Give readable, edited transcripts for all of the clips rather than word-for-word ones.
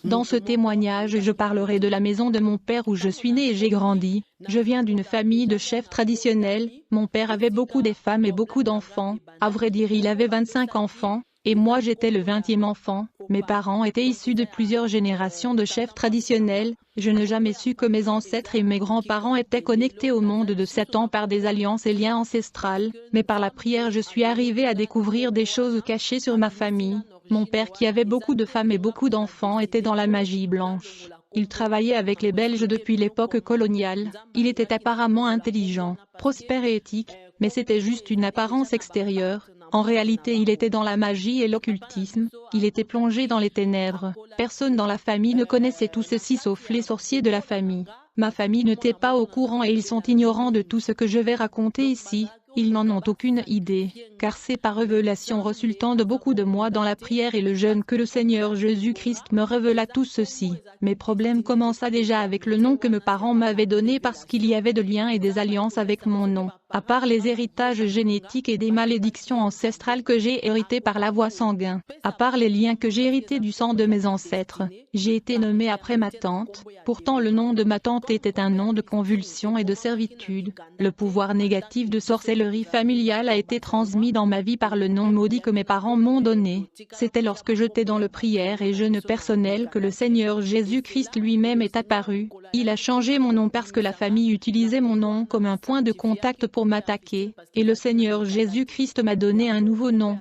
Dans ce témoignage, je parlerai de la maison de mon père où je suis né et j'ai grandi. Je viens d'une famille de chefs traditionnels. Mon père avait beaucoup de femmes et beaucoup d'enfants. À vrai dire, il avait 25 enfants, et moi j'étais le 20e enfant. Mes parents étaient issus de plusieurs générations de chefs traditionnels. Je n'ai jamais su que mes ancêtres et mes grands-parents étaient connectés au monde de Satan par des alliances et liens ancestrales, mais par la prière je suis arrivé à découvrir des choses cachées sur ma famille. Mon père qui avait beaucoup de femmes et beaucoup d'enfants était dans la magie blanche. Il travaillait avec les Belges depuis l'époque coloniale. Il était apparemment intelligent, prospère et éthique, mais c'était juste une apparence extérieure. En réalité, il était dans la magie et l'occultisme. Il était plongé dans les ténèbres. Personne dans la famille ne connaissait tout ceci sauf les sorciers de la famille. Ma famille n'était pas au courant et ils sont ignorants de tout ce que je vais raconter ici. Ils n'en ont aucune idée, car c'est par révélation résultant de beaucoup de mois dans la prière et le jeûne que le Seigneur Jésus-Christ me révéla tout ceci. Mes problèmes commença déjà avec le nom que mes parents m'avaient donné parce qu'il y avait de liens et des alliances avec mon nom. À part les héritages génétiques et des malédictions ancestrales que j'ai héritées par la voie sanguine, à part les liens que j'ai hérités du sang de mes ancêtres, j'ai été nommé après ma tante. Pourtant le nom de ma tante était un nom de convulsion et de servitude. Le pouvoir négatif de sorcellerie familiale a été transmis dans ma vie par le nom maudit que mes parents m'ont donné. C'était lorsque j'étais dans le prière et jeûne personnel que le Seigneur Jésus-Christ lui-même est apparu. Il a changé mon nom parce que la famille utilisait mon nom comme un point de contact pour m'attaquer, et le Seigneur Jésus-Christ m'a donné un nouveau nom.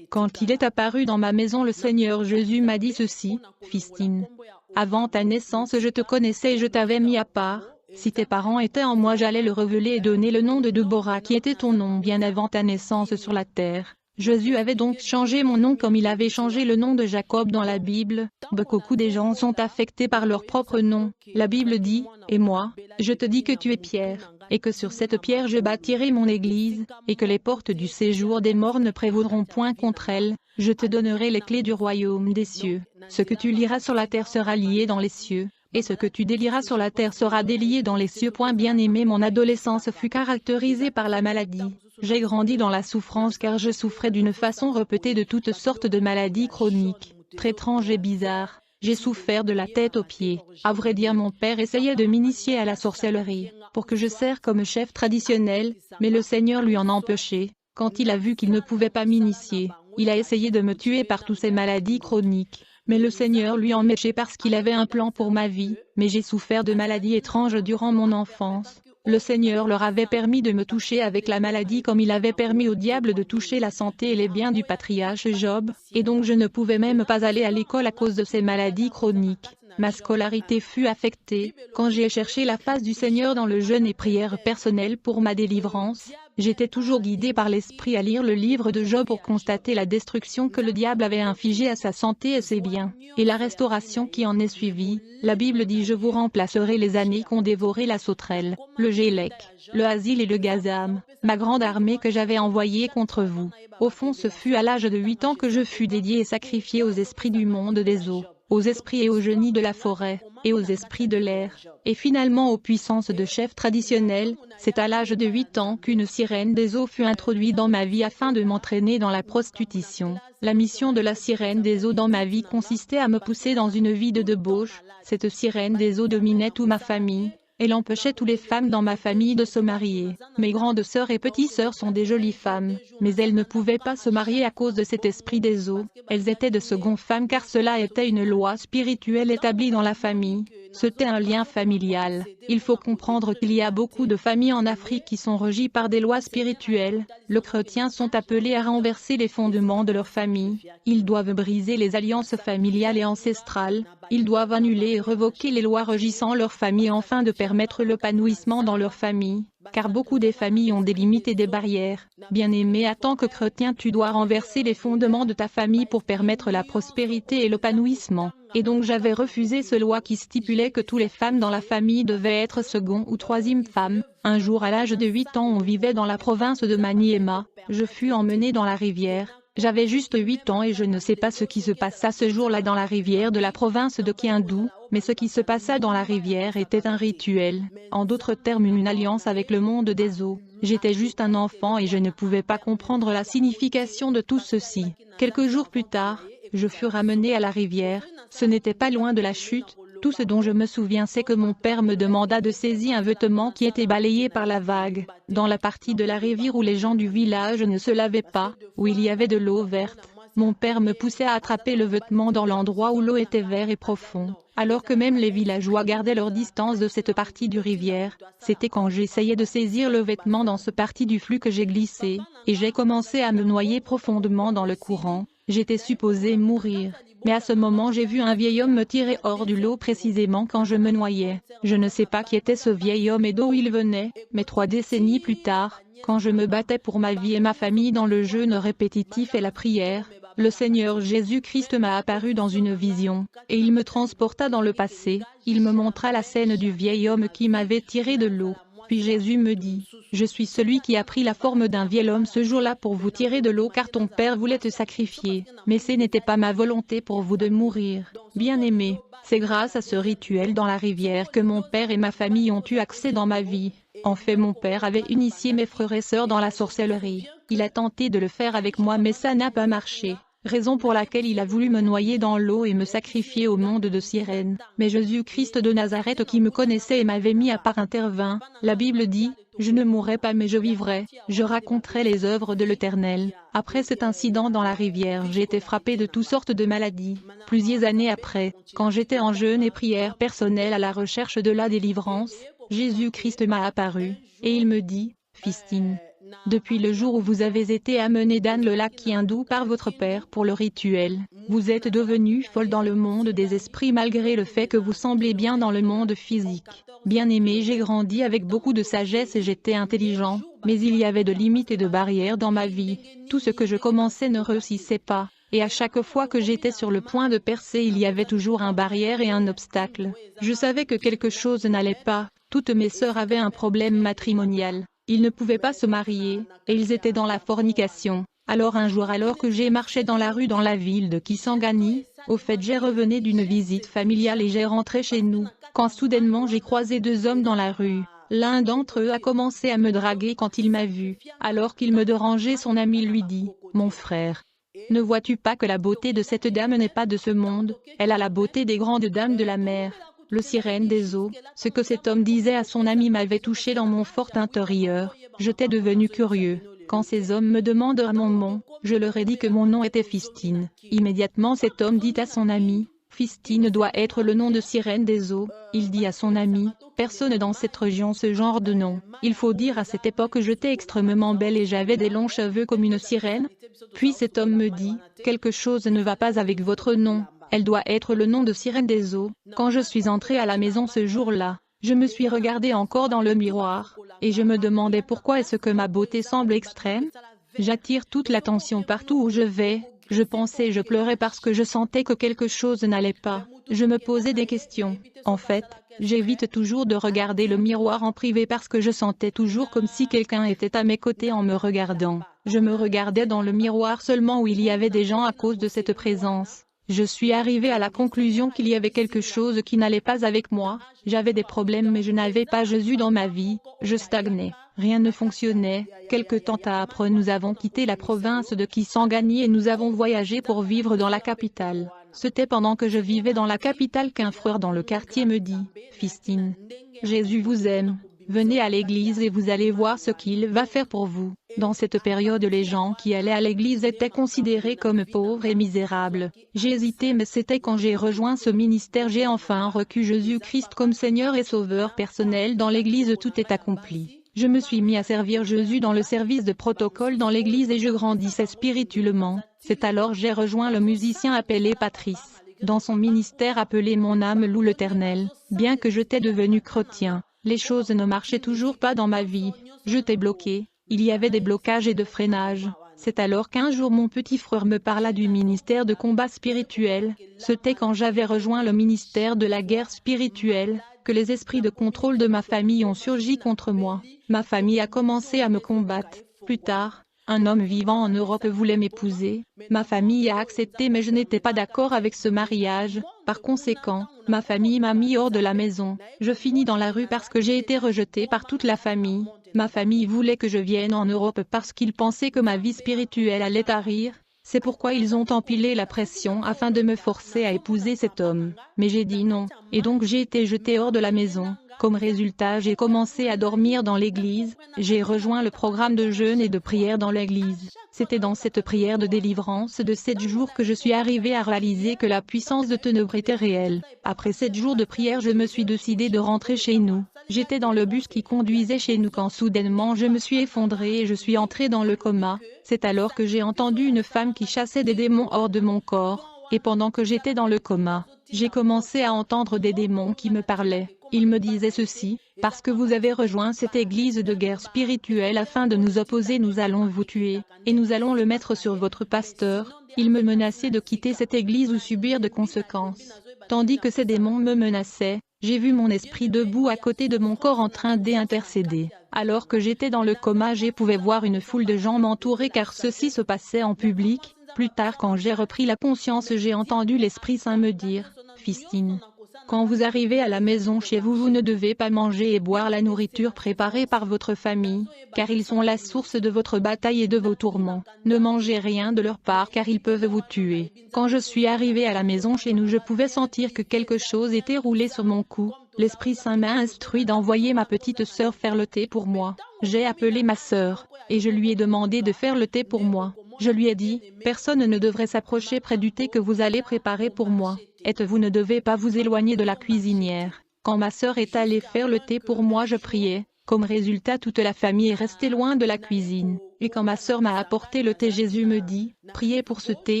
Quand il est apparu dans ma maison, le Seigneur Jésus m'a dit ceci: Fistine, avant ta naissance je te connaissais et je t'avais mis à part. Si tes parents étaient en moi, j'allais le révéler et donner le nom de Deborah qui était ton nom bien avant ta naissance sur la terre. Jésus avait donc changé mon nom comme il avait changé le nom de Jacob dans la Bible. Beaucoup de gens sont affectés par leur propre nom. La Bible dit, « Et moi, je te dis que tu es Pierre, et que sur cette pierre je bâtirai mon église, et que les portes du séjour des morts ne prévaudront point contre elle. Je te donnerai les clés du royaume des cieux. Ce que tu lieras sur la terre sera lié dans les cieux. Et ce que tu délieras sur la terre sera délié dans les cieux. » Bien-aimé, mon adolescence fut caractérisée par la maladie. J'ai grandi dans la souffrance car je souffrais d'une façon répétée de toutes sortes de maladies chroniques, très étranges et bizarres. J'ai souffert de la tête aux pieds. À vrai dire, mon père essayait de m'initier à la sorcellerie, pour que je sers comme chef traditionnel, mais le Seigneur lui en empêchait. Quand il a vu qu'il ne pouvait pas m'initier, il a essayé de me tuer par toutes ces maladies chroniques. Mais le Seigneur lui en empêchait parce qu'il avait un plan pour ma vie. Mais j'ai souffert de maladies étranges durant mon enfance. Le Seigneur leur avait permis de me toucher avec la maladie comme il avait permis au diable de toucher la santé et les biens du patriarche Job, et donc je ne pouvais même pas aller à l'école à cause de ces maladies chroniques. Ma scolarité fut affectée. Quand j'ai cherché la face du Seigneur dans le jeûne et prière personnelle pour ma délivrance, j'étais toujours guidé par l'Esprit à lire le livre de Job pour constater la destruction que le diable avait infligée à sa santé et ses biens, et la restauration qui en est suivie. La Bible dit: « Je vous remplacerai les années qu'ont dévoré la sauterelle, le gélec, le asile et le gazam, ma grande armée que j'avais envoyée contre vous. » Au fond, ce fut à l'âge de 8 ans que je fus dédié et sacrifié aux esprits du monde des eaux, aux esprits et aux génies de la forêt, et aux esprits de l'air, et finalement aux puissances de chefs traditionnels. C'est à l'âge de 8 ans qu'une sirène des eaux fut introduite dans ma vie afin de m'entraîner dans la prostitution. La mission de la sirène des eaux dans ma vie consistait à me pousser dans une vie de débauche. Cette sirène des eaux dominait toute ma famille. Elle empêchait toutes les femmes dans ma famille de se marier. Mes grandes sœurs et petites sœurs sont des jolies femmes, mais elles ne pouvaient pas se marier à cause de cet esprit des eaux. Elles étaient de secondes femmes car cela était une loi spirituelle établie dans la famille. C'était un lien familial. Il faut comprendre qu'il y a beaucoup de familles en Afrique qui sont régies par des lois spirituelles. Les chrétiens sont appelés à renverser les fondements de leur famille. Ils doivent briser les alliances familiales et ancestrales. Ils doivent annuler et révoquer les lois régissant leur famille afin de permettre l'épanouissement dans leur famille. Car beaucoup des familles ont des limites et des barrières. Bien-aimé, en tant que chrétien, tu dois renverser les fondements de ta famille pour permettre la prospérité et l'épanouissement. Et donc j'avais refusé ce loi qui stipulait que toutes les femmes dans la famille devaient être seconde ou troisième femme. Un jour à l'âge de 8 ans, on vivait dans la province de Maniema. Je fus emmené dans la rivière. J'avais juste 8 ans et je ne sais pas ce qui se passa ce jour-là dans la rivière de la province de Kiindou, mais ce qui se passa dans la rivière était un rituel, en d'autres termes une alliance avec le monde des eaux. J'étais juste un enfant et je ne pouvais pas comprendre la signification de tout ceci. Quelques jours plus tard, Je fus ramené à la rivière, ce n'était pas loin de la chute. Tout ce dont je me souviens c'est que mon père me demanda de saisir un vêtement qui était balayé par la vague, dans la partie de la rivière où les gens du village ne se lavaient pas, où il y avait de l'eau verte. Mon père me poussait à attraper le vêtement dans l'endroit où l'eau était verte et profonde, alors que même les villageois gardaient leur distance de cette partie du rivière. C'était quand j'essayais de saisir le vêtement dans ce partie du flux que j'ai glissé, et j'ai commencé à me noyer profondément dans le courant. J'étais supposé mourir. Mais à ce moment j'ai vu un vieil homme me tirer hors du lot précisément quand je me noyais. Je ne sais pas qui était ce vieil homme et d'où il venait, mais 3 décennies plus tard, quand je me battais pour ma vie et ma famille dans le jeûne répétitif et la prière, le Seigneur Jésus-Christ m'a apparu dans une vision, et il me transporta dans le passé. Il me montra la scène du vieil homme qui m'avait tiré de l'eau. Puis Jésus me dit, « Je suis celui qui a pris la forme d'un vieil homme ce jour-là pour vous tirer de l'eau car ton père voulait te sacrifier, mais ce n'était pas ma volonté pour vous de mourir. » Bien-aimé, c'est grâce à ce rituel dans la rivière que mon père et ma famille ont eu accès dans ma vie. En fait, mon père avait initié mes frères et sœurs dans la sorcellerie. Il a tenté de le faire avec moi mais ça n'a pas marché. Raison pour laquelle il a voulu me noyer dans l'eau et me sacrifier au monde de sirènes. Mais Jésus-Christ de Nazareth qui me connaissait et m'avait mis à part intervint. La Bible dit, « Je ne mourrai pas mais je vivrai, je raconterai les œuvres de l'Éternel. » Après cet incident dans la rivière j'ai été frappé de toutes sortes de maladies. Plusieurs années après, quand j'étais en jeûne et prière personnelle à la recherche de la délivrance, Jésus-Christ m'a apparu, et il me dit, « Fistine, depuis le jour où vous avez été amené dans le lac qui hindou par votre père pour le rituel, vous êtes devenue folle dans le monde des esprits malgré le fait que vous semblez bien dans le monde physique. Bien-aimé, j'ai grandi avec beaucoup de sagesse et j'étais intelligent, mais il y avait de limites et de barrières dans ma vie. Tout ce que je commençais ne réussissait pas, et à chaque fois que j'étais sur le point de percer il y avait toujours une barrière et un obstacle. Je savais que quelque chose n'allait pas, toutes mes sœurs avaient un problème matrimonial. Ils ne pouvaient pas se marier, et ils étaient dans la fornication. Alors un jour alors que j'ai marché dans la rue dans la ville de Kisangani, au fait j'ai revenu d'une visite familiale et j'ai rentré chez nous, quand soudainement j'ai croisé 2 hommes dans la rue. L'un d'entre eux a commencé à me draguer quand il m'a vu. Alors qu'il me dérangeait son ami lui dit, « Mon frère, ne vois-tu pas que la beauté de cette dame n'est pas de ce monde, elle a la beauté des grandes dames de la mer. » Le sirène des eaux, ce que cet homme disait à son ami m'avait touché dans mon fort intérieur. J'étais devenu curieux. Quand ces hommes me demandèrent mon nom, je leur ai dit que mon nom était Fistine. Immédiatement cet homme dit à son ami, « Fistine doit être le nom de sirène des eaux. » Il dit à son ami, « Personne dans cette région ce genre de nom. » Il faut dire à cette époque que j'étais extrêmement belle et j'avais des longs cheveux comme une sirène. Puis cet homme me dit, « Quelque chose ne va pas avec votre nom. Elle doit être le nom de sirène des eaux. » Quand je suis entrée à la maison ce jour-là, je me suis regardée encore dans le miroir, et je me demandais pourquoi est-ce que ma beauté semble extrême. J'attire toute l'attention partout où je vais. Je pensais, je pleurais parce que je sentais que quelque chose n'allait pas. Je me posais des questions. En fait, j'évite toujours de regarder le miroir en privé parce que je sentais toujours comme si quelqu'un était à mes côtés en me regardant. Je me regardais dans le miroir seulement où il y avait des gens à cause de cette présence. Je suis arrivée à la conclusion qu'il y avait quelque chose qui n'allait pas avec moi. J'avais des problèmes mais je n'avais pas Jésus dans ma vie. Je stagnais. Rien ne fonctionnait. Quelque temps après nous avons quitté la province de Kisangani et nous avons voyagé pour vivre dans la capitale. C'était pendant que je vivais dans la capitale qu'un frère dans le quartier me dit, « Fistine, Jésus vous aime. Venez à l'église et vous allez voir ce qu'il va faire pour vous. » Dans cette période les gens qui allaient à l'église étaient considérés comme pauvres et misérables. J'ai hésité mais c'était quand j'ai rejoint ce ministère j'ai enfin reçu Jésus-Christ comme Seigneur et Sauveur personnel dans l'église tout est accompli. Je me suis mis à servir Jésus dans le service de protocole dans l'église et je grandissais spirituellement. C'est alors j'ai rejoint le musicien appelé Patrice. Dans son ministère appelé Mon âme loue l'Éternel. Bien que j'étais devenu chrétien, les choses ne marchaient toujours pas dans ma vie. J'étais bloqué. Il y avait des blocages et de freinages. C'est alors qu'un jour mon petit frère me parla du ministère de combat spirituel. C'était quand j'avais rejoint le ministère de la guerre spirituelle, que les esprits de contrôle de ma famille ont surgi contre moi. Ma famille a commencé à me combattre. Plus tard, un homme vivant en Europe voulait m'épouser. Ma famille a accepté mais je n'étais pas d'accord avec ce mariage. Par conséquent, ma famille m'a mis hors de la maison. Je finis dans la rue parce que j'ai été rejeté par toute la famille. Ma famille voulait que je vienne en Europe parce qu'ils pensaient que ma vie spirituelle allait tarir. C'est pourquoi ils ont empilé la pression afin de me forcer à épouser cet homme. Mais j'ai dit non, et donc j'ai été jetée hors de la maison. Comme résultat, j'ai commencé à dormir dans l'église, j'ai rejoint le programme de jeûne et de prière dans l'église. C'était dans cette prière de délivrance de 7 jours que je suis arrivée à réaliser que la puissance de ténèbres était réelle. Après 7 jours de prière, je me suis décidée de rentrer chez nous. J'étais dans le bus qui conduisait chez nous quand soudainement je me suis effondrée et je suis entrée dans le coma. C'est alors que j'ai entendu une femme qui chassait des démons hors de mon corps, et pendant que j'étais dans le coma, j'ai commencé à entendre des démons qui me parlaient. Ils me disaient ceci: parce que vous avez rejoint cette église de guerre spirituelle afin de nous opposer, nous allons vous tuer, et nous allons le mettre sur votre pasteur. Ils me menaçaient de quitter cette église ou subir de conséquences. Tandis que ces démons me menaçaient, j'ai vu mon esprit debout à côté de mon corps en train d'intercéder. Alors que j'étais dans le coma, je pouvais voir une foule de gens m'entourer car ceci se passait en public. Plus tard, quand j'ai repris la conscience, j'ai entendu l'Esprit Saint me dire: Fistine, quand vous arrivez à la maison chez vous, vous ne devez pas manger et boire la nourriture préparée par votre famille, car ils sont la source de votre bataille et de vos tourments. Ne mangez rien de leur part car ils peuvent vous tuer. Quand je suis arrivée à la maison chez nous, je pouvais sentir que quelque chose était roulé sur mon cou. L'Esprit Saint m'a instruit d'envoyer ma petite sœur faire le thé pour moi. J'ai appelé ma sœur, et je lui ai demandé de faire le thé pour moi. Je lui ai dit: personne ne devrait s'approcher près du thé que vous allez préparer pour moi. Et vous ne devez pas vous éloigner de la cuisinière. Quand ma sœur est allée faire le thé pour moi, je priais. Comme résultat, toute la famille est restée loin de la cuisine. Et quand ma sœur m'a apporté le thé, Jésus me dit: priez pour ce thé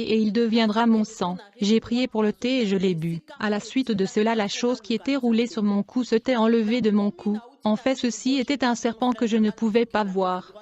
et il deviendra mon sang. J'ai prié pour le thé et je l'ai bu. À la suite de cela, la chose qui était roulée sur mon cou s'était enlevée de mon cou. En fait, ceci était un serpent que je ne pouvais pas voir,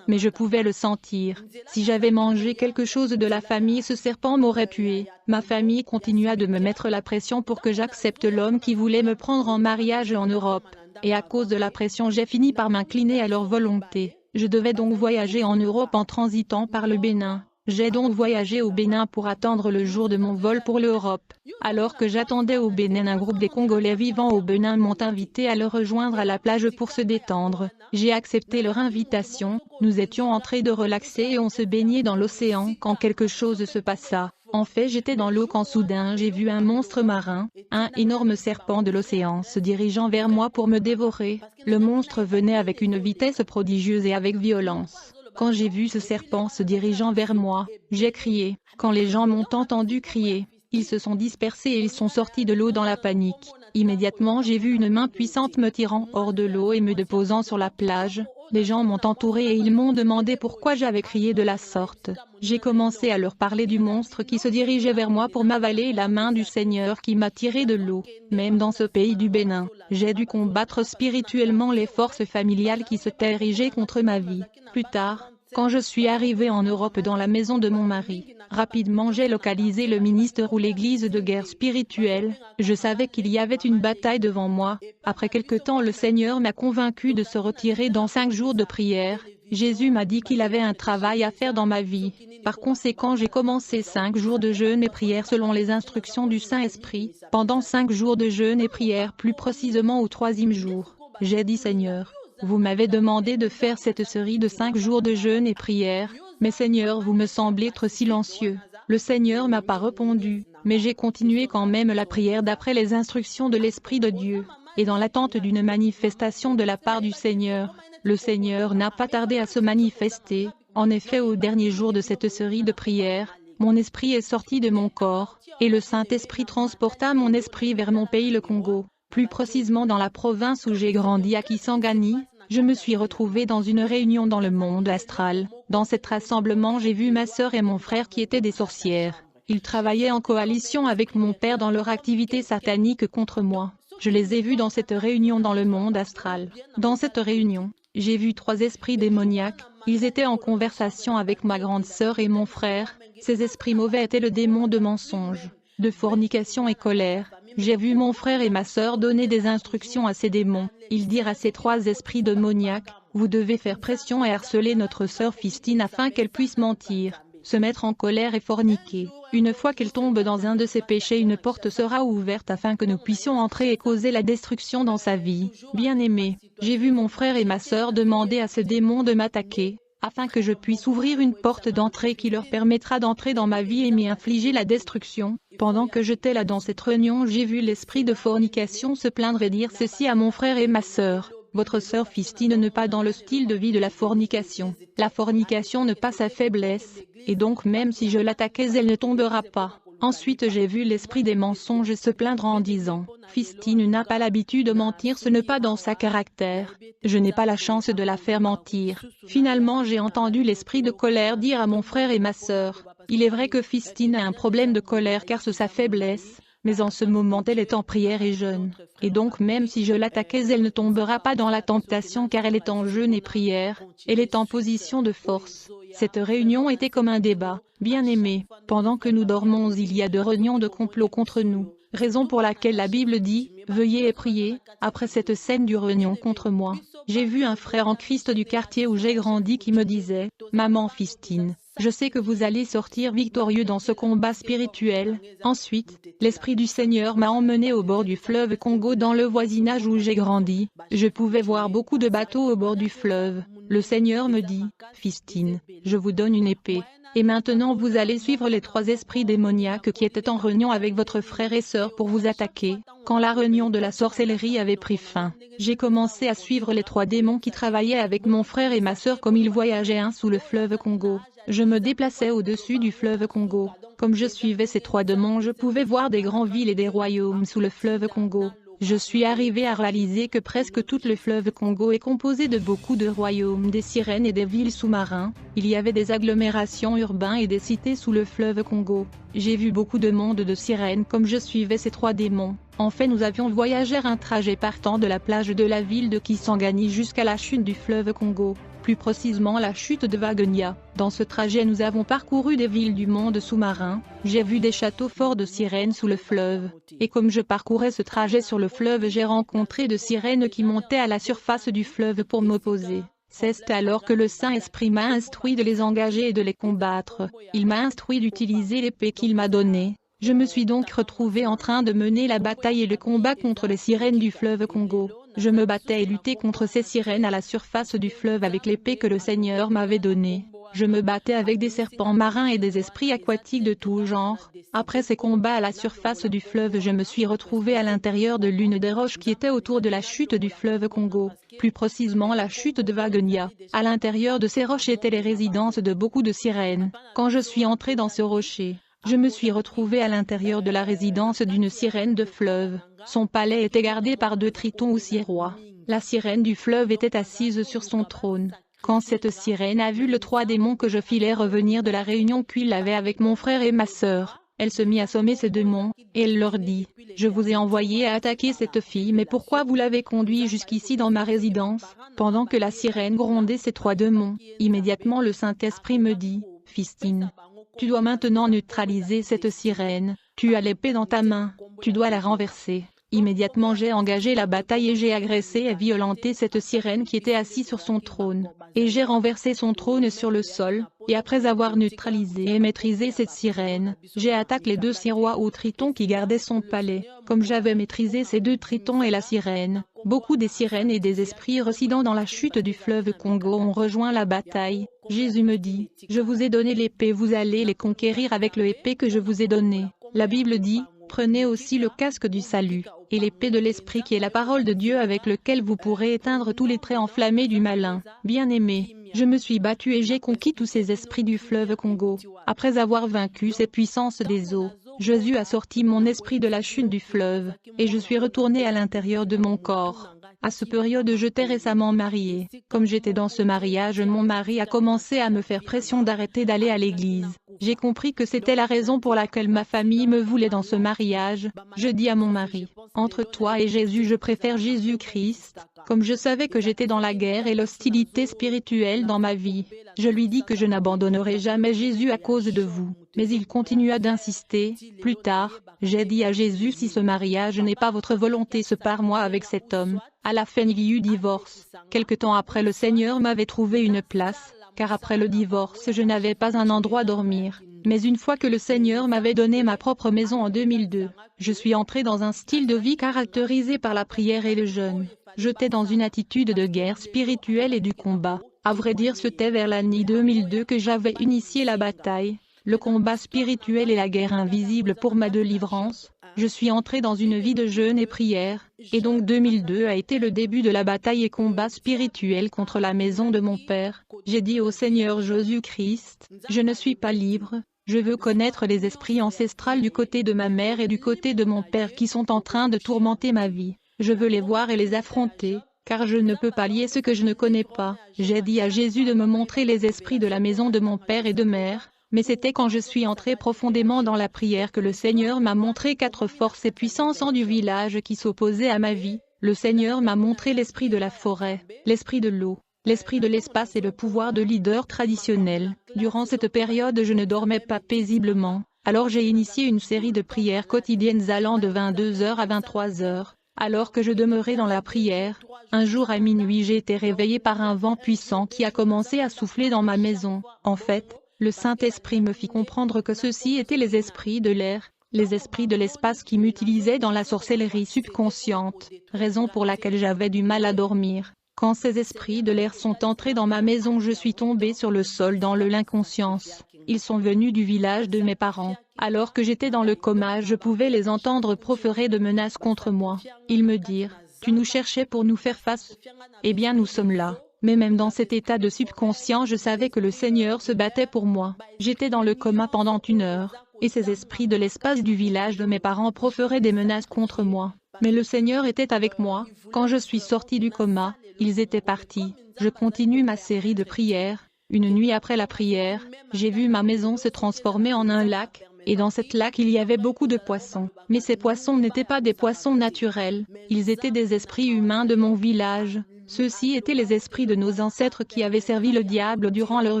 mais je pouvais le sentir. Si j'avais mangé quelque chose de la famille, ce serpent m'aurait tué. Ma famille continua de me mettre la pression pour que j'accepte l'homme qui voulait me prendre en mariage en Europe. Et à cause de la pression, j'ai fini par m'incliner à leur volonté. Je devais donc voyager en Europe en transitant par le Bénin. J'ai donc voyagé au Bénin pour attendre le jour de mon vol pour l'Europe. Alors que j'attendais au Bénin, un groupe des Congolais vivant au Bénin m'ont invité à le rejoindre à la plage pour se détendre. J'ai accepté leur invitation. Nous étions en train de relaxer et on se baignait dans l'océan quand quelque chose se passa. En fait, j'étais dans l'eau quand soudain j'ai vu un monstre marin, un énorme serpent de l'océan se dirigeant vers moi pour me dévorer. Le monstre venait avec une vitesse prodigieuse et avec violence. Quand j'ai vu ce serpent se dirigeant vers moi, j'ai crié. Quand les gens m'ont entendu crier, ils se sont dispersés et ils sont sortis de l'eau dans la panique. Immédiatement, j'ai vu une main puissante me tirant hors de l'eau et me déposant sur la plage. Les gens m'ont entouré et ils m'ont demandé pourquoi j'avais crié de la sorte. J'ai commencé à leur parler du monstre qui se dirigeait vers moi pour m'avaler et la main du Seigneur qui m'a tiré de l'eau. Même dans ce pays du Bénin, j'ai dû combattre spirituellement les forces familiales qui s'étaient érigées contre ma vie. Plus tard, quand je suis arrivée en Europe dans la maison de mon mari, rapidement j'ai localisé le ministère ou l'église de guerre spirituelle. Je savais qu'il y avait une bataille devant moi. Après quelque temps, le Seigneur m'a convaincu de se retirer dans 5 jours de prière. Jésus m'a dit qu'il avait un travail à faire dans ma vie. Par conséquent, j'ai commencé 5 jours de jeûne et prière selon les instructions du Saint-Esprit. Pendant 5 jours de jeûne et prière, plus précisément au 3e jour, j'ai dit: Seigneur, vous m'avez demandé de faire cette série de 5 jours de jeûne et prière, mais Seigneur, vous me semblez être silencieux. Le Seigneur m'a pas répondu, mais j'ai continué quand même la prière d'après les instructions de l'Esprit de Dieu, et dans l'attente d'une manifestation de la part du Seigneur. Le Seigneur n'a pas tardé à se manifester. En effet, au dernier jour de cette série de prières, mon esprit est sorti de mon corps, et le Saint-Esprit transporta mon esprit vers mon pays, le Congo. Plus précisément dans la province où j'ai grandi à Kisangani. Je me suis retrouvée dans une réunion dans le monde astral. Dans cet rassemblement, j'ai vu ma sœur et mon frère qui étaient des sorcières. Ils travaillaient en coalition avec mon père dans leur activité satanique contre moi. Je les ai vus dans cette réunion dans le monde astral. Dans cette réunion, j'ai vu 3 esprits démoniaques. Ils étaient en conversation avec ma grande sœur et mon frère. Ces esprits mauvais étaient le démon de mensonge, de fornication et colère. J'ai vu mon frère et ma sœur donner des instructions à ces démons. Ils dirent à ces 3 esprits démoniaques: vous devez faire pression et harceler notre sœur Fistine afin qu'elle puisse mentir, se mettre en colère et forniquer. Une fois qu'elle tombe dans un de ses péchés, une porte sera ouverte afin que nous puissions entrer et causer la destruction dans sa vie. Bien-aimé, j'ai vu mon frère et ma sœur demander à ce démon de m'attaquer. afin que je puisse ouvrir une porte d'entrée qui leur permettra d'entrer dans ma vie et m'y infliger la destruction. Pendant que j'étais là dans cette réunion, j'ai vu l'esprit de fornication se plaindre et dire ceci à mon frère et ma sœur. Votre sœur Fistine n'est pas dans le style de vie de la fornication. La fornication n'est pas sa faiblesse, et donc même si je l'attaquais, elle ne tombera pas. Ensuite j'ai vu l'esprit des mensonges se plaindre en disant, Fistine n'a pas l'habitude de mentir, ce n'est pas dans sa caractère. Je n'ai pas la chance de la faire mentir. Finalement j'ai entendu l'esprit de colère dire à mon frère et ma sœur, il est vrai que Fistine a un problème de colère car c'est sa faiblesse. Mais en ce moment elle est en prière et jeûne. Et donc même si je l'attaquais, elle ne tombera pas dans la tentation car elle est en jeûne et prière, elle est en position de force. Cette réunion était comme un débat. Bien-aimés, pendant que nous dormons il y a de réunions de complot contre nous, raison pour laquelle la Bible dit, veuillez et priez, après cette scène du réunion contre moi. J'ai vu un frère en Christ du quartier où j'ai grandi qui me disait, Maman Fistine, je sais que vous allez sortir victorieux dans ce combat spirituel. Ensuite, l'Esprit du Seigneur m'a emmené au bord du fleuve Congo dans le voisinage où j'ai grandi. Je pouvais voir beaucoup de bateaux au bord du fleuve. Le Seigneur me dit, Fistine, je vous donne une épée. Et maintenant vous allez suivre les 3 esprits démoniaques qui étaient en réunion avec votre frère et sœur pour vous attaquer. Quand la réunion de la sorcellerie avait pris fin, j'ai commencé à suivre les 3 démons qui travaillaient avec mon frère et ma sœur comme ils voyageaient sous le fleuve Congo. Je me déplaçais au-dessus du fleuve Congo. Comme je suivais ces 3 démons, je pouvais voir des grandes villes et des royaumes sous le fleuve Congo. Je suis arrivé à réaliser que presque tout le fleuve Congo est composé de beaucoup de royaumes, des sirènes et des villes sous-marins. Il y avait des agglomérations urbaines et des cités sous le fleuve Congo. J'ai vu beaucoup de monde de sirènes comme je suivais ces 3 démons. En fait nous avions voyagé un trajet partant de la plage de la ville de Kisangani jusqu'à la chute du fleuve Congo. Plus précisément la chute de Wagenia. Dans ce trajet nous avons parcouru des villes du monde sous-marin, j'ai vu des châteaux forts de sirènes sous le fleuve, et comme je parcourais ce trajet sur le fleuve j'ai rencontré de sirènes qui montaient à la surface du fleuve pour m'opposer. C'est alors que le Saint-Esprit m'a instruit de les engager et de les combattre, il m'a instruit d'utiliser l'épée qu'il m'a donnée. Je me suis donc retrouvé en train de mener la bataille et le combat contre les sirènes du fleuve Congo. Je me battais et luttais contre ces sirènes à la surface du fleuve avec l'épée que le Seigneur m'avait donnée. Je me battais avec des serpents marins et des esprits aquatiques de tout genre. Après ces combats à la surface du fleuve, je me suis retrouvé à l'intérieur de l'une des roches qui était autour de la chute du fleuve Congo, plus précisément la chute de Wagenia. À l'intérieur de ces roches étaient les résidences de beaucoup de sirènes. Quand je suis entré dans ce rocher, je me suis retrouvé à l'intérieur de la résidence d'une sirène de fleuve. Son palais était gardé par 2 tritons ou 6 rois. La sirène du fleuve était assise sur son trône. Quand cette sirène a vu les 3 démons que je filais revenir de la réunion qu'il avait avec mon frère et ma sœur, elle se mit à sommer ces démons, et elle leur dit, « Je vous ai envoyé à attaquer cette fille, mais pourquoi vous l'avez conduit jusqu'ici dans ma résidence ?» Pendant que la sirène grondait ces 3 démons, immédiatement le Saint-Esprit me dit, « Fistine, tu dois maintenant neutraliser cette sirène, tu as l'épée dans ta main, tu dois la renverser. » Immédiatement j'ai engagé la bataille et j'ai agressé et violenté cette sirène qui était assise sur son trône, et j'ai renversé son trône sur le sol, et après avoir neutralisé et maîtrisé cette sirène, j'ai attaqué les 2 rois ou tritons qui gardaient son palais. Comme j'avais maîtrisé ces 2 tritons et la sirène, beaucoup des sirènes et des esprits résidant dans la chute du fleuve Congo ont rejoint la bataille. Jésus me dit, « Je vous ai donné l'épée, vous allez les conquérir avec l'épée que je vous ai donnée. » La Bible dit, « Prenez aussi le casque du salut, et l'épée de l'Esprit qui est la parole de Dieu avec lequel vous pourrez éteindre tous les traits enflammés du malin. » Bien-aimés, je me suis battu et j'ai conquis tous ces esprits du fleuve Congo. Après avoir vaincu ces puissances des eaux, Jésus a sorti mon esprit de la chute du fleuve, et je suis retourné à l'intérieur de mon corps. À ce période j'étais récemment mariée. Comme j'étais dans ce mariage, mon mari a commencé à me faire pression d'arrêter d'aller à l'église. J'ai compris que c'était la raison pour laquelle ma famille me voulait dans ce mariage. Je dis à mon mari, « Entre toi et Jésus, je préfère Jésus-Christ. » Comme je savais que j'étais dans la guerre et l'hostilité spirituelle dans ma vie, je lui dis que je n'abandonnerai jamais Jésus à cause de vous. Mais il continua d'insister. Plus tard, j'ai dit à Jésus, si ce mariage n'est pas votre volonté, sépare-moi avec cet homme. À la fin il y eut divorce. Quelque temps après le Seigneur m'avait trouvé une place, car après le divorce je n'avais pas un endroit dormir. Mais une fois que le Seigneur m'avait donné ma propre maison en 2002, je suis entré dans un style de vie caractérisé par la prière et le jeûne. J'étais dans une attitude de guerre spirituelle et du combat. À vrai dire, c'était vers l'année 2002 que j'avais initié la bataille, le combat spirituel et la guerre invisible pour ma délivrance. Je suis entré dans une vie de jeûne et prière, et donc 2002 a été le début de la bataille et combat spirituel contre la maison de mon père. J'ai dit au Seigneur Jésus-Christ, je ne suis pas libre, je veux connaître les esprits ancestraux du côté de ma mère et du côté de mon père qui sont en train de tourmenter ma vie. Je veux les voir et les affronter, car je ne peux pas lier ce que je ne connais pas. J'ai dit à Jésus de me montrer les esprits de la maison de mon père et de mère. Mais c'était quand je suis entré profondément dans la prière que le Seigneur m'a montré 4 forces et puissances du village qui s'opposaient à ma vie. Le Seigneur m'a montré l'esprit de la forêt, l'esprit de l'eau, l'esprit de l'espace et le pouvoir de leader traditionnel. Durant cette période, je ne dormais pas paisiblement. Alors j'ai initié une série de prières quotidiennes allant de 22h à 23h. Alors que je demeurais dans la prière, un jour à minuit j'ai été réveillé par un vent puissant qui a commencé à souffler dans ma maison. En fait, le Saint-Esprit me fit comprendre que ceux-ci étaient les esprits de l'air, les esprits de l'espace qui m'utilisaient dans la sorcellerie subconsciente, raison pour laquelle j'avais du mal à dormir. Quand ces esprits de l'air sont entrés dans ma maison, je suis tombé sur le sol dans l'inconscience. Ils sont venus du village de mes parents. Alors que j'étais dans le coma, je pouvais les entendre proférer de menaces contre moi. Ils me dirent, « Tu nous cherchais pour nous faire face. Eh bien nous sommes là. » Mais même dans cet état de subconscient, je savais que le Seigneur se battait pour moi. J'étais dans le coma pendant 1 heure, et ces esprits de l'espace du village de mes parents proféraient des menaces contre moi. Mais le Seigneur était avec moi. Quand je suis sorti du coma, ils étaient partis. Je continue ma série de prières. Une nuit après la prière, j'ai vu ma maison se transformer en un lac, et dans cet lac il y avait beaucoup de poissons. Mais ces poissons n'étaient pas des poissons naturels, ils étaient des esprits humains de mon village. Ceux-ci étaient les esprits de nos ancêtres qui avaient servi le diable durant leur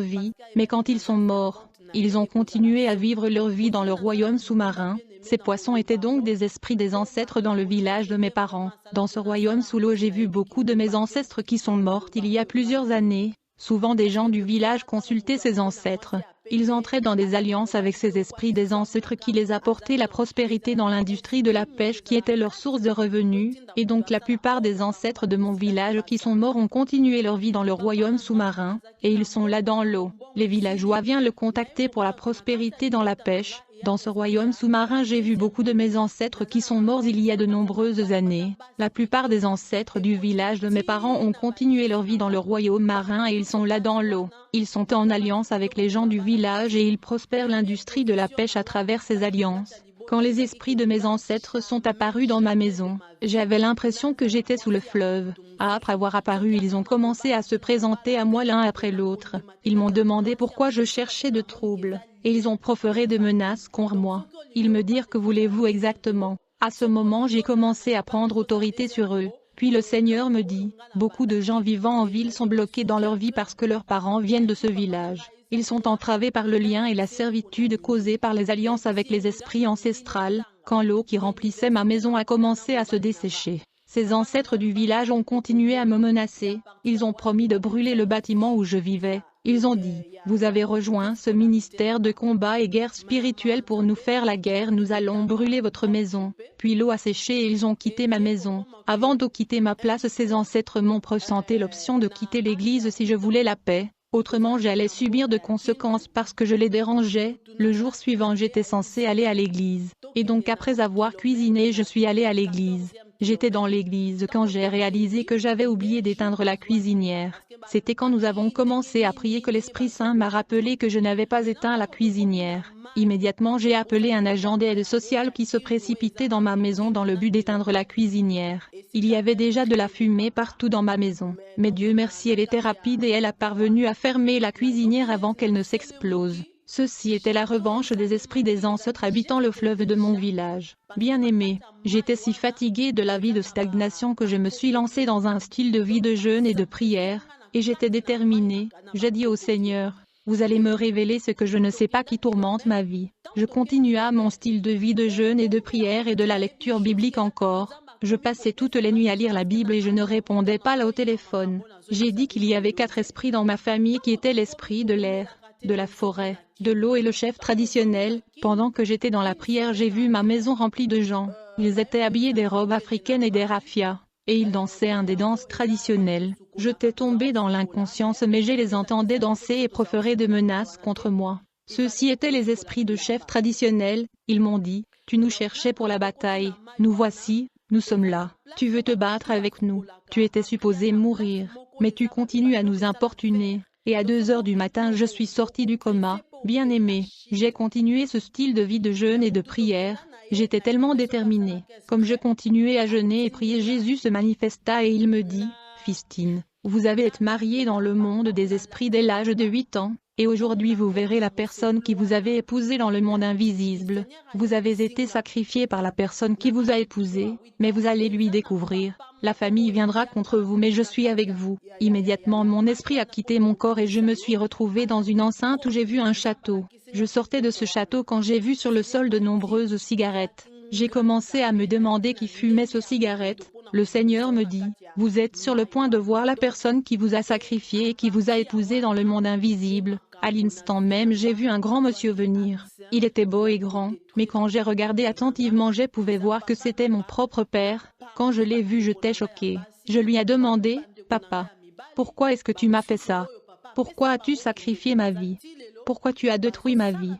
vie, mais quand ils sont morts, ils ont continué à vivre leur vie dans le royaume sous-marin. Ces poissons étaient donc des esprits des ancêtres dans le village de mes parents. Dans ce royaume sous l'eau, j'ai vu beaucoup de mes ancêtres qui sont morts il y a plusieurs années. Souvent des gens du village consultaient ces ancêtres. Ils entraient dans des alliances avec ces esprits des ancêtres qui les apportaient la prospérité dans l'industrie de la pêche qui était leur source de revenus, et donc la plupart des ancêtres de mon village qui sont morts ont continué leur vie dans le royaume sous-marin, et ils sont là dans l'eau. Les villageois viennent le contacter pour la prospérité dans la pêche. Dans ce royaume sous-marin, j'ai vu beaucoup de mes ancêtres qui sont morts il y a de nombreuses années. La plupart des ancêtres du village de mes parents ont continué leur vie dans le royaume marin et ils sont là dans l'eau. Ils sont en alliance avec les gens du village et ils prospèrent l'industrie de la pêche à travers ces alliances. Quand les esprits de mes ancêtres sont apparus dans ma maison, j'avais l'impression que j'étais sous le fleuve. Après avoir apparu, ils ont commencé à se présenter à moi l'un après l'autre. Ils m'ont demandé pourquoi je cherchais de troubles, et ils ont proféré des menaces contre moi. Ils me dirent que voulez-vous exactement. À ce moment, j'ai commencé à prendre autorité sur eux. Puis le Seigneur me dit, beaucoup de gens vivant en ville sont bloqués dans leur vie parce que leurs parents viennent de ce village. Ils sont entravés par le lien et la servitude causée par les alliances avec les esprits ancestrales, quand l'eau qui remplissait ma maison a commencé à se dessécher. Ces ancêtres du village ont continué à me menacer, ils ont promis de brûler le bâtiment où je vivais. Ils ont dit, vous avez rejoint ce ministère de combat et guerre spirituelle pour nous faire la guerre, nous allons brûler votre maison. Puis l'eau a séché et ils ont quitté ma maison. Avant de quitter ma place, ces ancêtres m'ont présenté l'option de quitter l'église si je voulais la paix. Autrement j'allais subir de conséquences parce que je les dérangeais. Le jour suivant j'étais censé aller à l'église. Et donc après avoir cuisiné je suis allé à l'église. J'étais dans l'église quand j'ai réalisé que j'avais oublié d'éteindre la cuisinière. C'était quand nous avons commencé à prier que l'Esprit Saint m'a rappelé que je n'avais pas éteint la cuisinière. Immédiatement j'ai appelé un agent d'aide sociale qui se précipitait dans ma maison dans le but d'éteindre la cuisinière. Il y avait déjà de la fumée partout dans ma maison. Mais Dieu merci, elle était rapide et elle a parvenu à fermer la cuisinière avant qu'elle ne s'explose. Ceci était la revanche des esprits des ancêtres habitant le fleuve de mon village. Bien-aimé, j'étais si fatigué de la vie de stagnation que je me suis lancé dans un style de vie de jeûne et de prière, et j'étais déterminé. J'ai dit au Seigneur, vous allez me révéler ce que je ne sais pas qui tourmente ma vie. Je continua mon style de vie de jeûne et de prière et de la lecture biblique encore. Je passais toutes les nuits à lire la Bible et je ne répondais pas au téléphone. J'ai dit qu'il y avait 4 esprits dans ma famille qui étaient l'esprit de l'air, de la forêt, de l'eau et le chef traditionnel. Pendant que j'étais dans la prière, j'ai vu ma maison remplie de gens. Ils étaient habillés des robes africaines et des raffias, et ils dansaient des danses traditionnelles. J'étais tombé dans l'inconscience mais je les entendais danser et proférer des menaces contre moi. Ceux-ci étaient les esprits de chefs traditionnels, ils m'ont dit, tu nous cherchais pour la bataille, nous voici, nous sommes là, tu veux te battre avec nous, tu étais supposé mourir, mais tu continues à nous importuner, et à 2 heures du matin je suis sorti du coma, bien aimé, j'ai continué ce style de vie de jeûne et de prière, j'étais tellement déterminé, comme je continuais à jeûner et prier Jésus se manifesta et il me dit, Fistine, vous avez été mariée dans le monde des esprits dès l'âge de 8 ans, et aujourd'hui vous verrez la personne qui vous avez épousée dans le monde invisible. Vous avez été sacrifié par la personne qui vous a épousé, mais vous allez lui découvrir. La famille viendra contre vous mais je suis avec vous. Immédiatement mon esprit a quitté mon corps et je me suis retrouvé dans une enceinte où j'ai vu un château. Je sortais de ce château quand j'ai vu sur le sol de nombreuses cigarettes. J'ai commencé à me demander qui fumait ces cigarettes. Le Seigneur me dit, vous êtes sur le point de voir la personne qui vous a sacrifié et qui vous a épousé dans le monde invisible. À l'instant même j'ai vu un grand monsieur venir. Il était beau et grand, mais quand j'ai regardé attentivement je pouvais voir que c'était mon propre père. Quand je l'ai vu j'étais choqué. Je lui ai demandé, papa, pourquoi est-ce que tu m'as fait ça? Pourquoi as-tu sacrifié ma vie? Pourquoi tu as détruit ma vie?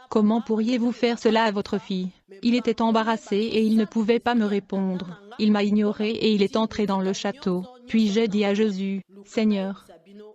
Comment pourriez-vous faire cela à votre fille? Il était embarrassé et il ne pouvait pas me répondre. Il m'a ignoré et il est entré dans le château. Puis j'ai dit à Jésus, Seigneur,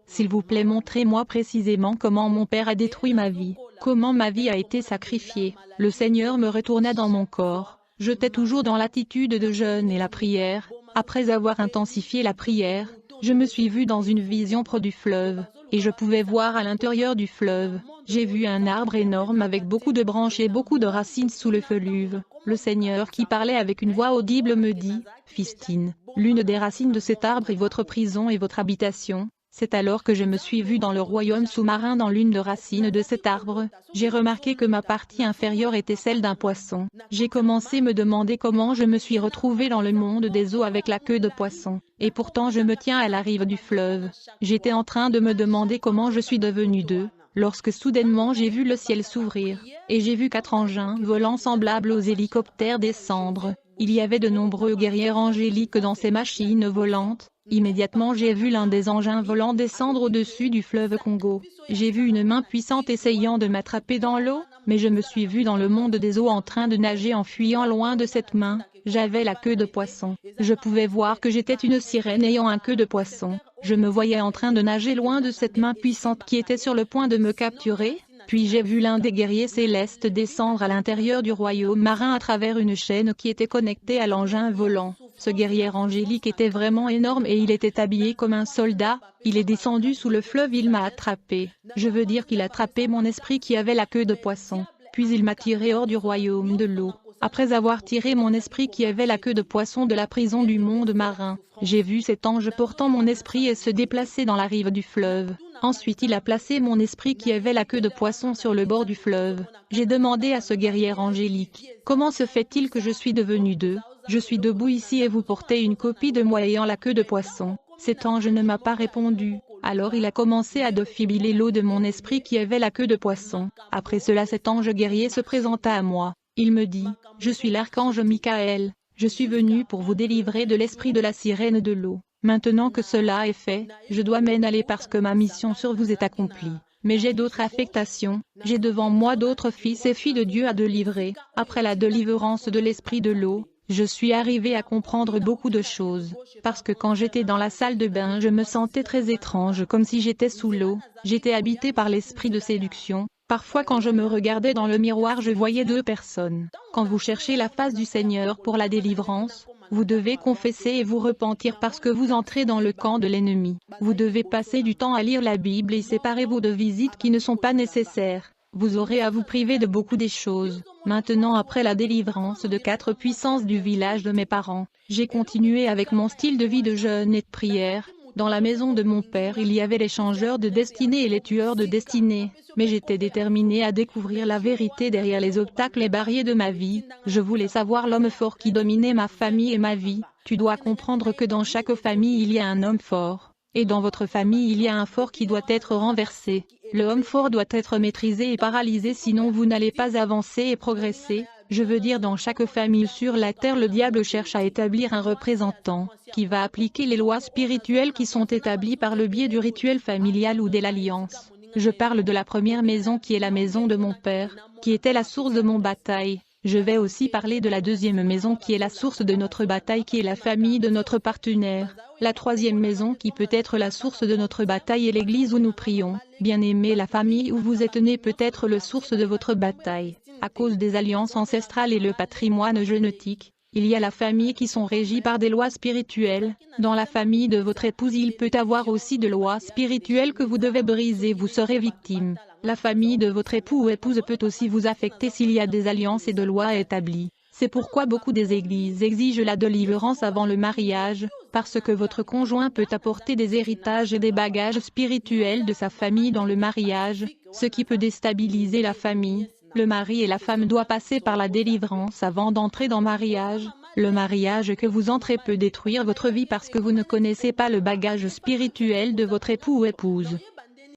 s'il vous plaît montrez-moi précisément comment mon père a détruit ma vie, comment ma vie a été sacrifiée. Le Seigneur me retourna dans mon corps. J'étais toujours dans l'attitude de jeûne et la prière. Après avoir intensifié la prière, je me suis vu dans une vision près du fleuve, et je pouvais voir à l'intérieur du fleuve. J'ai vu un arbre énorme avec beaucoup de branches et beaucoup de racines sous le fleuve. Le Seigneur qui parlait avec une voix audible me dit, Fistine, l'une des racines de cet arbre est votre prison et votre habitation. C'est alors que je me suis vu dans le royaume sous-marin dans l'une des racines de cet arbre. J'ai remarqué que ma partie inférieure était celle d'un poisson. J'ai commencé à me demander comment je me suis retrouvé dans le monde des eaux avec la queue de poisson. Et pourtant je me tiens à la rive du fleuve. J'étais en train de me demander comment je suis devenu deux, lorsque soudainement j'ai vu le ciel s'ouvrir, et j'ai vu 4 engins volants semblables aux hélicoptères descendre. Il y avait de nombreux guerriers angéliques dans ces machines volantes. Immédiatement j'ai vu l'un des engins volants descendre au-dessus du fleuve Congo. J'ai vu une main puissante essayant de m'attraper dans l'eau, mais je me suis vu dans le monde des eaux en train de nager en fuyant loin de cette main. J'avais la queue de poisson. Je pouvais voir que j'étais une sirène ayant un queue de poisson. Je me voyais en train de nager loin de cette main puissante qui était sur le point de me capturer. Puis j'ai vu l'un des guerriers célestes descendre à l'intérieur du royaume marin à travers une chaîne qui était connectée à l'engin volant. Ce guerrier angélique était vraiment énorme et il était habillé comme un soldat. Il est descendu sous le fleuve, il m'a attrapé. Je veux dire qu'il a attrapé mon esprit qui avait la queue de poisson. Puis il m'a tiré hors du royaume de l'eau. Après avoir tiré mon esprit qui avait la queue de poisson de la prison du monde marin, j'ai vu cet ange portant mon esprit et se déplacer dans la rive du fleuve. Ensuite il a placé mon esprit qui avait la queue de poisson sur le bord du fleuve. J'ai demandé à ce guerrier angélique, comment se fait-il que je suis devenu deux? Je suis debout ici et vous portez une copie de moi ayant la queue de poisson. Cet ange ne m'a pas répondu. Alors il a commencé à défibiller l'eau de mon esprit qui avait la queue de poisson. Après cela cet ange guerrier se présenta à moi. Il me dit, je suis l'archange Michael. Je suis venu pour vous délivrer de l'esprit de la sirène de l'eau. Maintenant que cela est fait, je dois m'en aller parce que ma mission sur vous est accomplie. Mais j'ai d'autres affectations, j'ai devant moi d'autres fils et filles de Dieu à délivrer. Après la délivrance de l'esprit de l'eau, je suis arrivé à comprendre beaucoup de choses, parce que quand j'étais dans la salle de bain je me sentais très étrange comme si j'étais sous l'eau, j'étais habité par l'esprit de séduction. Parfois quand je me regardais dans le miroir je voyais 2 personnes. Quand vous cherchez la face du Seigneur pour la délivrance, vous devez confesser et vous repentir parce que vous entrez dans le camp de l'ennemi. Vous devez passer du temps à lire la Bible et séparez-vous de visites qui ne sont pas nécessaires. Vous aurez à vous priver de beaucoup des choses. Maintenant après la délivrance de 4 puissances du village de mes parents, j'ai continué avec mon style de vie de jeûne et de prière. Dans la maison de mon père il y avait les changeurs de destinée et les tueurs de destinée, mais j'étais déterminé à découvrir la vérité derrière les obstacles et barrières de ma vie. Je voulais savoir l'homme fort qui dominait ma famille et ma vie. Tu dois comprendre que dans chaque famille il y a un homme fort, et dans votre famille il y a un fort qui doit être renversé. Le homme fort doit être maîtrisé et paralysé sinon vous n'allez pas avancer et progresser. Je veux dire, dans chaque famille sur la terre, le diable cherche à établir un représentant, qui va appliquer les lois spirituelles qui sont établies par le biais du rituel familial ou de l'alliance. Je parle de la première maison qui est la maison de mon père, qui était la source de mon bataille. Je vais aussi parler de la deuxième maison qui est la source de notre bataille, qui est la famille de notre partenaire. La troisième maison qui peut être la source de notre bataille est l'église où nous prions. Bien-aimé, la famille où vous êtes né peut être la source de votre bataille. À cause des alliances ancestrales et le patrimoine génétique, il y a la famille qui sont régies par des lois spirituelles. Dans la famille de votre épouse, il peut avoir aussi de lois spirituelles que vous devez briser, vous serez victime. La famille de votre époux ou épouse peut aussi vous affecter s'il y a des alliances et de lois établies. C'est pourquoi beaucoup des églises exigent la délivrance avant le mariage, parce que votre conjoint peut apporter des héritages et des bagages spirituels de sa famille dans le mariage, ce qui peut déstabiliser la famille. Le mari et la femme doivent passer par la délivrance avant d'entrer dans le mariage. Le mariage que vous entrez peut détruire votre vie parce que vous ne connaissez pas le bagage spirituel de votre époux ou épouse.